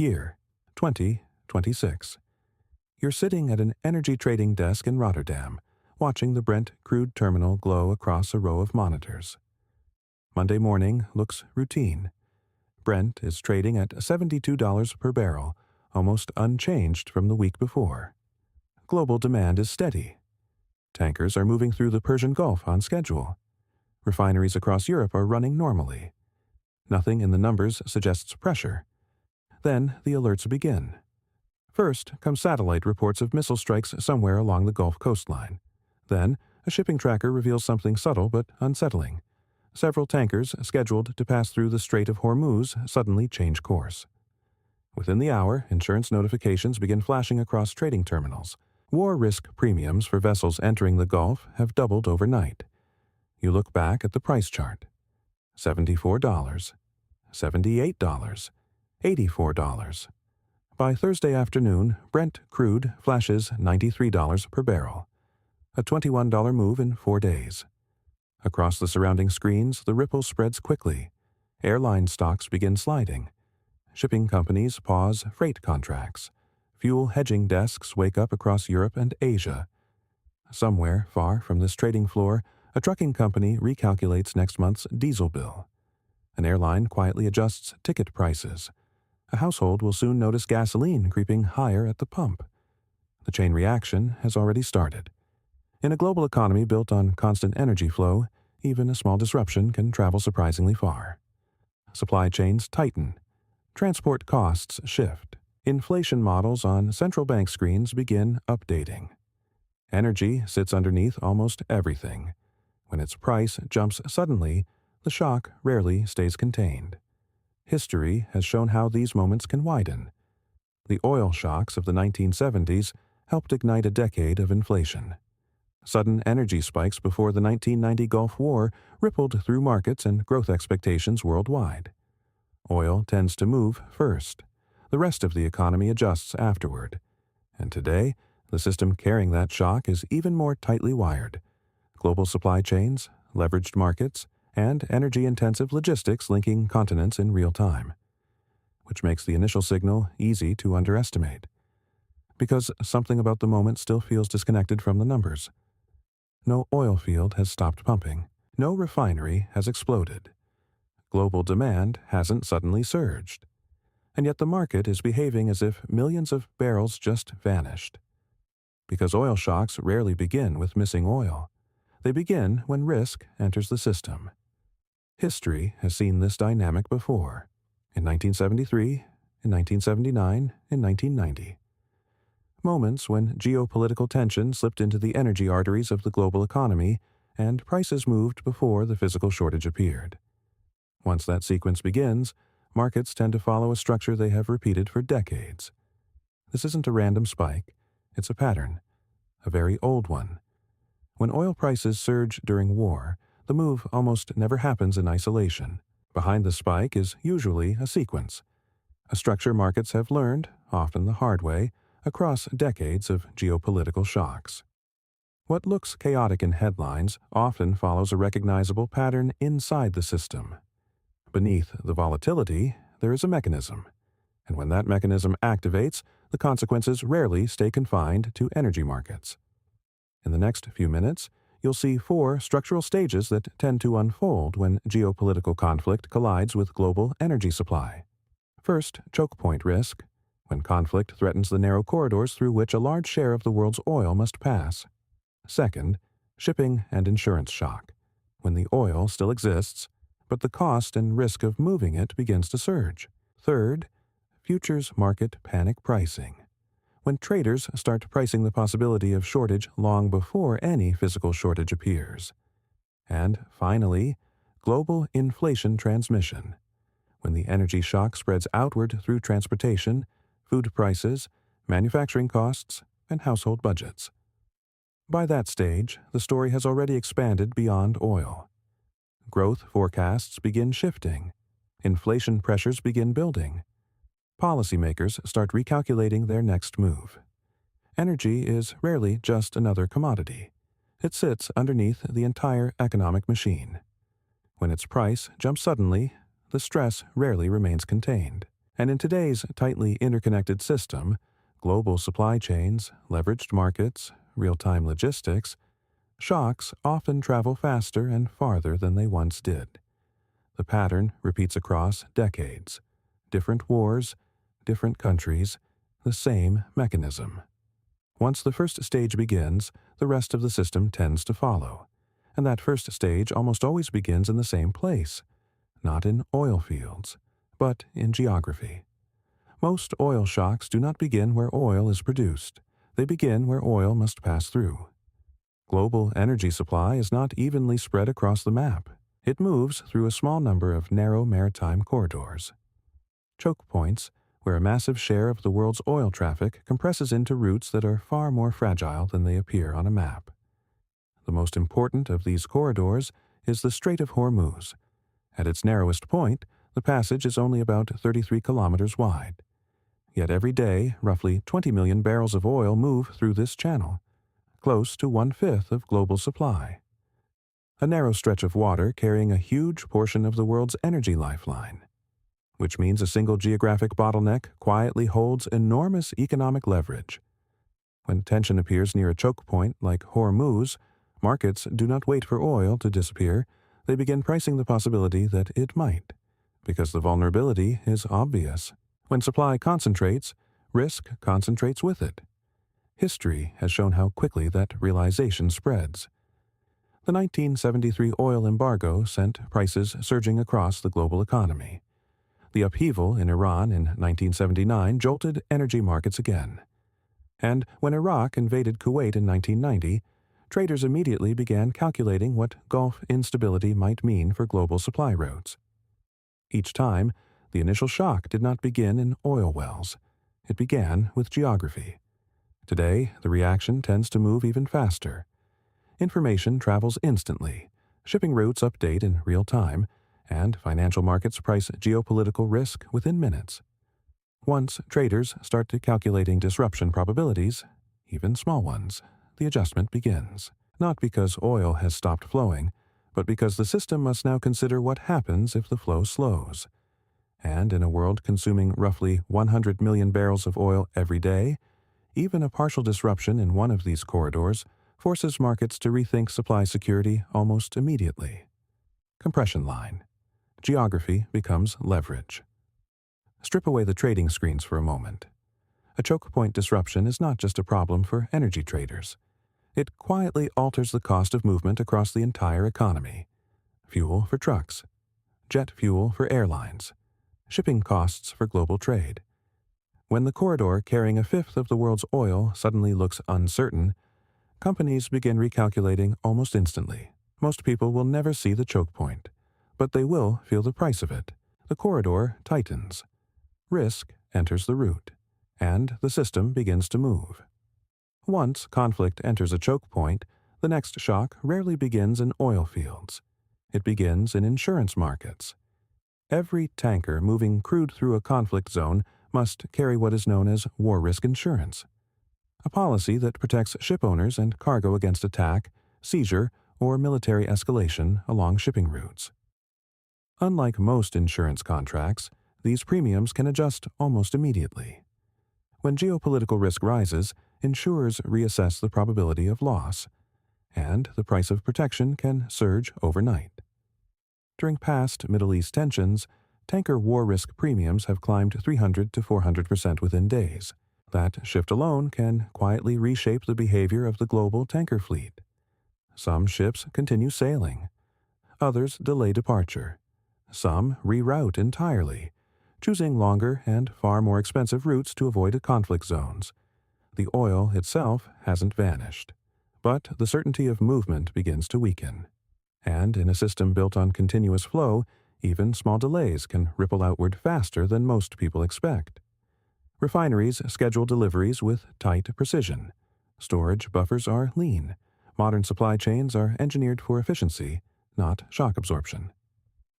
Year 2026. You're sitting at an energy trading desk in Rotterdam, watching the Brent crude terminal glow across a row of monitors. Monday morning looks routine. Brent is trading at $72 per barrel, almost unchanged from the week before. Global demand is steady. Tankers are moving through the Persian Gulf on schedule. Refineries across Europe are running normally. Nothing in the numbers suggests pressure. Then the alerts begin. First come satellite reports of missile strikes somewhere along the Gulf coastline. Then, a shipping tracker reveals something subtle but unsettling. Several tankers scheduled to pass through the Strait of Hormuz suddenly change course. Within the hour, insurance notifications begin flashing across trading terminals. War risk premiums for vessels entering the Gulf have doubled overnight. You look back at the price chart. $74, $78, $84. By Thursday afternoon, Brent crude flashes $93 per barrel, a $21 move in 4 days. Across the surrounding screens, the ripple spreads quickly. Airline stocks begin sliding. Shipping companies pause freight contracts. Fuel hedging desks wake up across Europe and Asia. Somewhere far from this trading floor, a trucking company recalculates next month's diesel bill. An airline quietly adjusts ticket prices. A household will soon notice gasoline creeping higher at the pump. The chain reaction has already started. In a global economy built on constant energy flow, even a small disruption can travel surprisingly far. Supply chains tighten. Transport costs shift. Inflation models on central bank screens begin updating. Energy sits underneath almost everything. When its price jumps suddenly, the shock rarely stays contained. History has shown how these moments can widen. The oil shocks of the 1970s helped ignite a decade of inflation. Sudden energy spikes before the 1990 Gulf War rippled through markets and growth expectations worldwide. Oil tends to move first. The rest of the economy adjusts afterward. And today, the system carrying that shock is even more tightly wired. Global supply chains, leveraged markets, and energy-intensive logistics linking continents in real time, which makes the initial signal easy to underestimate. Because something about the moment still feels disconnected from the numbers. No oil field has stopped pumping. No refinery has exploded. Global demand hasn't suddenly surged. And yet the market is behaving as if millions of barrels just vanished. Because oil shocks rarely begin with missing oil. They begin when risk enters the system. History has seen this dynamic before. In 1973, in 1979, in 1990. Moments when geopolitical tension slipped into the energy arteries of the global economy and prices moved before the physical shortage appeared. Once that sequence begins, markets tend to follow a structure they have repeated for decades. This isn't a random spike, it's a pattern, a very old one. When oil prices surge during war, the move almost never happens in isolation. Behind the spike is usually a sequence, a structure markets have learned, often the hard way, across decades of geopolitical shocks. What looks chaotic in headlines often follows a recognizable pattern inside the system. Beneath the volatility, there is a mechanism, and when that mechanism activates, the consequences rarely stay confined to energy markets. In the next few minutes, you'll see 4 structural stages that tend to unfold when geopolitical conflict collides with global energy supply. First, choke point risk, when conflict threatens the narrow corridors through which a large share of the world's oil must pass. Second, shipping and insurance shock, when the oil still exists, but the cost and risk of moving it begins to surge. Third, futures market panic pricing, when traders start pricing the possibility of shortage long before any physical shortage appears. And finally, global inflation transmission, when the energy shock spreads outward through transportation, food prices, manufacturing costs, and household budgets. By that stage, the story has already expanded beyond oil. Growth forecasts begin shifting. Inflation pressures begin building. Policymakers start recalculating their next move. Energy is rarely just another commodity. It sits underneath the entire economic machine. When its price jumps suddenly, the stress rarely remains contained. And in today's tightly interconnected system, global supply chains, leveraged markets, real-time logistics, shocks often travel faster and farther than they once did. The pattern repeats across decades. Different wars, different countries, the same mechanism. Once the first stage begins, the rest of the system tends to follow. And that first stage almost always begins in the same place, not in oil fields, but in geography. Most oil shocks do not begin where oil is produced. They begin where oil must pass through. Global energy supply is not evenly spread across the map. It moves through a small number of narrow maritime corridors. Choke points, where a massive share of the world's oil traffic compresses into routes that are far more fragile than they appear on a map. The most important of these corridors is the Strait of Hormuz. At its narrowest point, the passage is only about 33 kilometers wide. Yet every day, roughly 20 million barrels of oil move through this channel, close to 1/5 of global supply. A narrow stretch of water carrying a huge portion of the world's energy lifeline, which means a single geographic bottleneck quietly holds enormous economic leverage. When tension appears near a choke point like Hormuz, markets do not wait for oil to disappear, they begin pricing the possibility that it might, because the vulnerability is obvious. When supply concentrates, risk concentrates with it. History has shown how quickly that realization spreads. The 1973 oil embargo sent prices surging across the global economy. The upheaval in Iran in 1979 jolted energy markets again. And when Iraq invaded Kuwait in 1990, traders immediately began calculating what Gulf instability might mean for global supply routes. Each time, the initial shock did not begin in oil wells. It began with geography. Today, the reaction tends to move even faster. Information travels instantly, shipping routes update in real time, and financial markets price geopolitical risk within minutes. Once traders start calculating disruption probabilities, even small ones, the adjustment begins. Not because oil has stopped flowing, but because the system must now consider what happens if the flow slows. And in a world consuming roughly 100 million barrels of oil every day, even a partial disruption in one of these corridors forces markets to rethink supply security almost immediately. Compression line. Geography becomes leverage. Strip away the trading screens for a moment. A choke point disruption is not just a problem for energy traders. It quietly alters the cost of movement across the entire economy. Fuel for trucks, jet fuel for airlines, shipping costs for global trade. When the corridor carrying 1/5 of the world's oil suddenly looks uncertain, companies begin recalculating almost instantly. Most people will never see the choke point, but they will feel the price of it. The corridor tightens. Risk enters the route, and the system begins to move. Once conflict enters a choke point, the next shock rarely begins in oil fields. It begins in insurance markets. Every tanker moving crude through a conflict zone must carry what is known as war risk insurance, a policy that protects ship owners and cargo against attack, seizure, or military escalation along shipping routes. Unlike most insurance contracts, these premiums can adjust almost immediately. When geopolitical risk rises, insurers reassess the probability of loss, and the price of protection can surge overnight. During past Middle East tensions, tanker war risk premiums have climbed 300 to 400% within days. That shift alone can quietly reshape the behavior of the global tanker fleet. Some ships continue sailing. Others delay departure. Some reroute entirely, choosing longer and far more expensive routes to avoid conflict zones. The oil itself hasn't vanished, but the certainty of movement begins to weaken. And in a system built on continuous flow, even small delays can ripple outward faster than most people expect. Refineries schedule deliveries with tight precision. Storage buffers are lean. Modern supply chains are engineered for efficiency, not shock absorption.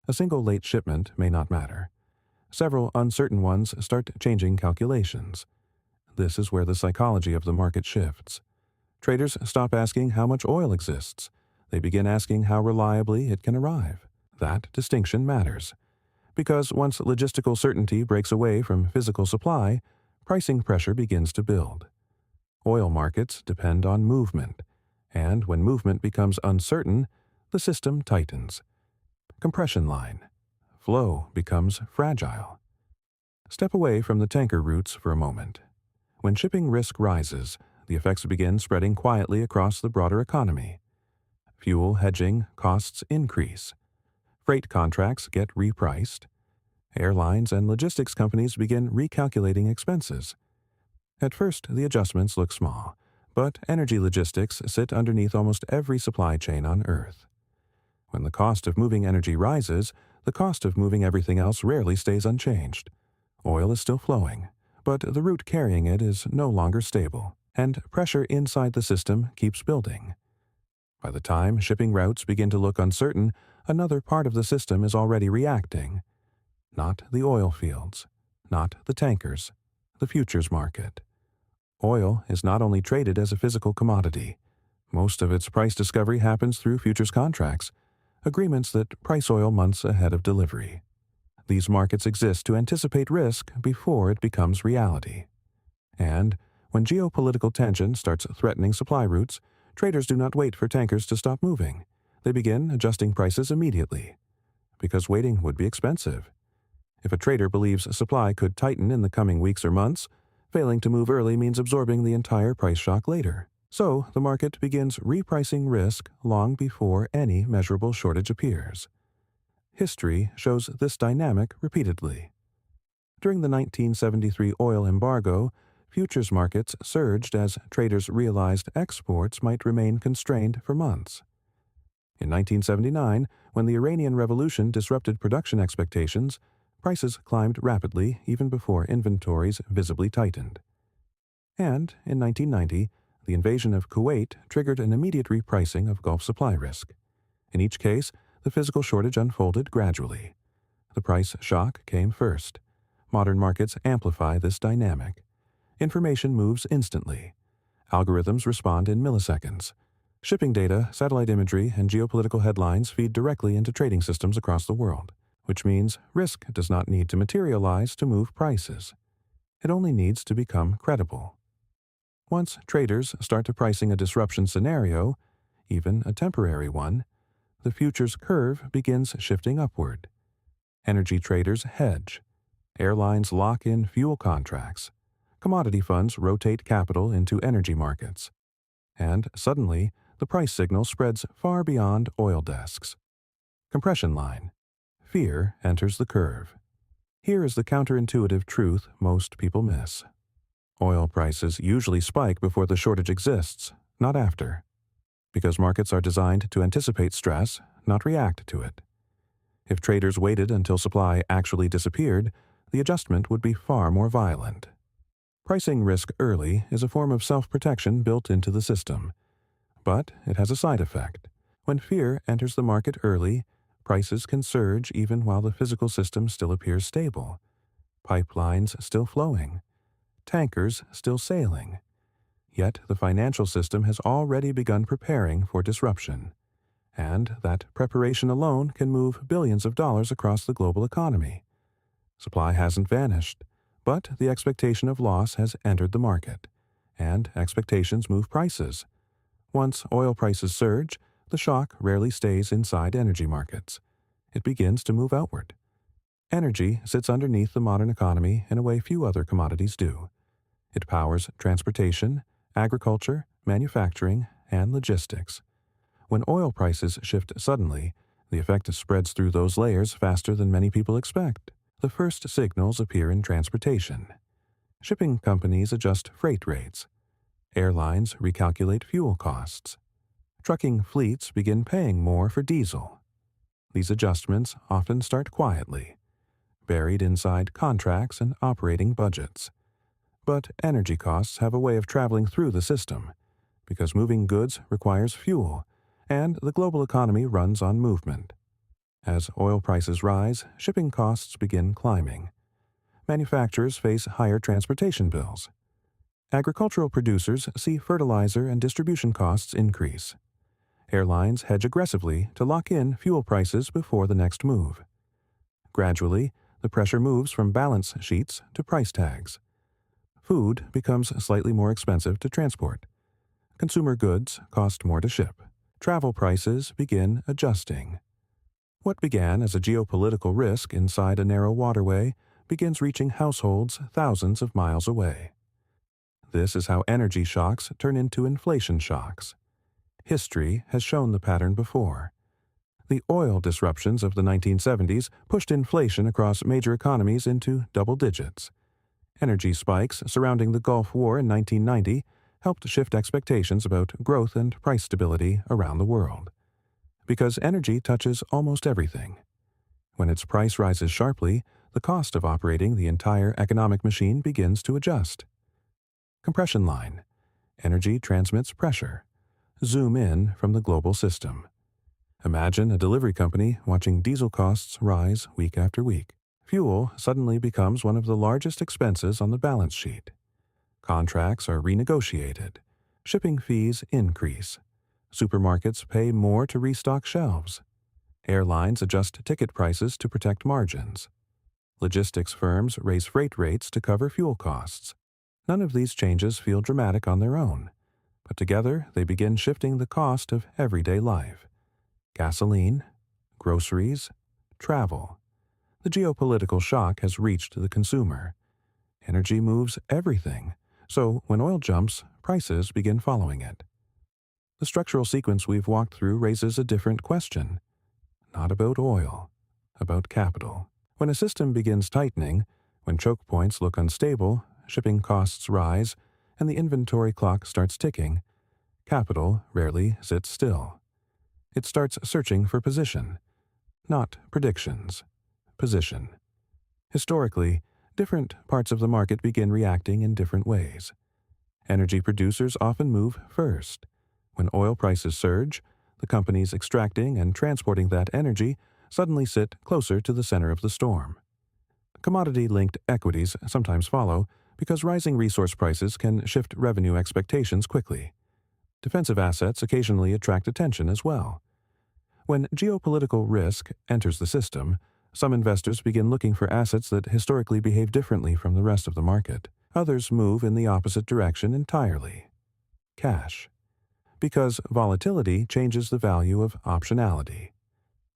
A single late shipment may not matter. Several uncertain ones start changing calculations. This is where the psychology of the market shifts. Traders stop asking how much oil exists. They begin asking how reliably it can arrive. That distinction matters. because once logistical certainty breaks away from physical supply, pricing pressure begins to build. Oil markets depend on movement, and when movement becomes uncertain, the system tightens. Compression line. Flow becomes fragile. Step away from the tanker routes for a moment. When shipping risk rises, the effects begin spreading quietly across the broader economy. Fuel hedging costs increase. Freight contracts get repriced. Airlines and logistics companies begin recalculating expenses. At first, the adjustments look small, but energy logistics sit underneath almost every supply chain on Earth. When the cost of moving energy rises, the cost of moving everything else rarely stays unchanged. Oil is still flowing, but the route carrying it is no longer stable, and pressure inside the system keeps building. By the time shipping routes begin to look uncertain, another part of the system is already reacting. Not the oil fields, not the tankers, the futures market. Oil is not only traded as a physical commodity. Most of its price discovery happens through futures contracts, agreements that price oil months ahead of delivery. These markets exist to anticipate risk before it becomes reality. And when geopolitical tension starts threatening supply routes, traders do not wait for tankers to stop moving. They begin adjusting prices immediately, because waiting would be expensive. If a trader believes supply could tighten in the coming weeks or months, failing to move early means absorbing the entire price shock later. So the market begins repricing risk long before any measurable shortage appears. History shows this dynamic repeatedly. During the 1973 oil embargo, futures markets surged as traders realized exports might remain constrained for months. In 1979, when the Iranian Revolution disrupted production expectations, prices climbed rapidly even before inventories visibly tightened. And in 1990, the invasion of Kuwait triggered an immediate repricing of Gulf supply risk. In each case, the physical shortage unfolded gradually. The price shock came first. Modern markets amplify this dynamic. Information moves instantly. Algorithms respond in milliseconds. Shipping data, satellite imagery, and geopolitical headlines feed directly into trading systems across the world, which means risk does not need to materialize to move prices. It only needs to become credible. Once traders start to pricing a disruption scenario, even a temporary one, the futures curve begins shifting upward. Energy traders hedge. Airlines lock in fuel contracts. Commodity funds rotate capital into energy markets. And suddenly, the price signal spreads far beyond oil desks. Compression line. Fear enters the curve. Here is the counterintuitive truth most people miss. Oil prices usually spike before the shortage exists, not after, because markets are designed to anticipate stress, not react to it. If traders waited until supply actually disappeared, the adjustment would be far more violent. Pricing risk early is a form of self-protection built into the system. But it has a side effect. When fear enters the market early, prices can surge even while the physical system still appears stable. Pipelines still flowing. Tankers still sailing. Yet the financial system has already begun preparing for disruption. And that preparation alone can move billions of dollars across the global economy. Supply hasn't vanished, but the expectation of loss has entered the market, and expectations move prices. Once oil prices surge, the shock rarely stays inside energy markets. It begins to move outward. Energy sits underneath the modern economy in a way few other commodities do. It powers transportation, agriculture, manufacturing, and logistics. When oil prices shift suddenly, the effect spreads through those layers faster than many people expect. The first signals appear in transportation. Shipping companies adjust freight rates. Airlines recalculate fuel costs. Trucking fleets begin paying more for diesel. These adjustments often start quietly, buried inside contracts and operating budgets. But energy costs have a way of traveling through the system, because moving goods requires fuel, and the global economy runs on movement. As oil prices rise, shipping costs begin climbing. Manufacturers face higher transportation bills. Agricultural producers see fertilizer and distribution costs increase. Airlines hedge aggressively to lock in fuel prices before the next move. Gradually, the pressure moves from balance sheets to price tags. Food becomes slightly more expensive to transport. Consumer goods cost more to ship. Travel prices begin adjusting. What began as a geopolitical risk inside a narrow waterway begins reaching households thousands of miles away. This is how energy shocks turn into inflation shocks. History has shown the pattern before. The oil disruptions of the 1970s pushed inflation across major economies into double digits. Energy spikes surrounding the Gulf War in 1990 helped shift expectations about growth and price stability around the world. Because energy touches almost everything. When its price rises sharply, the cost of operating the entire economic machine begins to adjust. Compression line. Energy transmits pressure. Zoom in from the global system. Imagine a delivery company watching diesel costs rise week after week. Fuel suddenly becomes one of the largest expenses on the balance sheet. Contracts are renegotiated. Shipping fees increase. Supermarkets pay more to restock shelves. Airlines adjust ticket prices to protect margins. Logistics firms raise freight rates to cover fuel costs. None of these changes feel dramatic on their own, but together they begin shifting the cost of everyday life. Gasoline, groceries, travel. The geopolitical shock has reached the consumer. Energy moves everything, so when oil jumps, prices begin following it. The structural sequence we've walked through raises a different question. Not about oil, about capital. When a system begins tightening, when choke points look unstable, shipping costs rise, and the inventory clock starts ticking, capital rarely sits still. It starts searching for position. Not predictions. Position. Historically, different parts of the market begin reacting in different ways. Energy producers often move first. When oil prices surge, the companies extracting and transporting that energy suddenly sit closer to the center of the storm. Commodity-linked equities sometimes follow because rising resource prices can shift revenue expectations quickly. Defensive assets occasionally attract attention as well. When geopolitical risk enters the system, some investors begin looking for assets that historically behave differently from the rest of the market. Others move in the opposite direction entirely. Cash. Because volatility changes the value of optionality.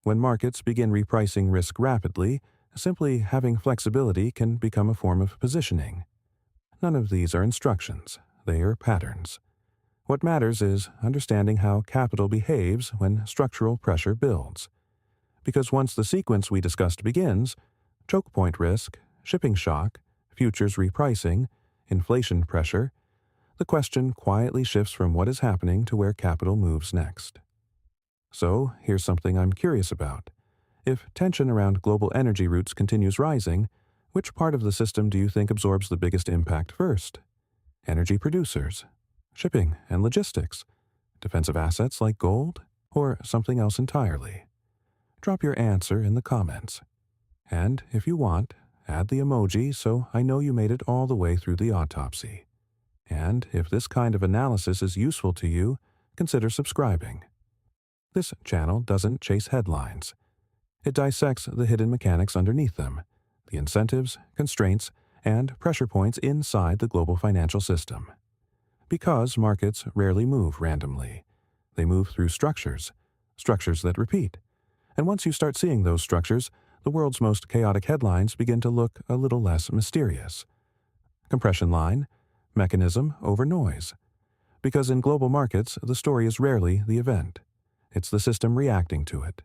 When markets begin repricing risk rapidly, simply having flexibility can become a form of positioning. None of these are instructions, they are patterns. What matters is understanding how capital behaves when structural pressure builds. Because once the sequence we discussed begins, choke point risk, shipping shock, futures repricing, inflation pressure, the question quietly shifts from what is happening to where capital moves next. So, here's something I'm curious about. If tension around global energy routes continues rising, which part of the system do you think absorbs the biggest impact first? Energy producers, shipping and logistics, defensive assets like gold, or something else entirely? Drop your answer in the comments. And if you want, add the emoji so I know you made it all the way through the autopsy. And if this kind of analysis is useful to you, consider subscribing. This channel doesn't chase headlines. It dissects the hidden mechanics underneath them, the incentives, constraints, and pressure points inside the global financial system. Because markets rarely move randomly. They move through structures that repeat. And once you start seeing those structures, the world's most chaotic headlines begin to look a little less mysterious. Compression line, mechanism over noise. Because in global markets, the story is rarely the event. It's the system reacting to it.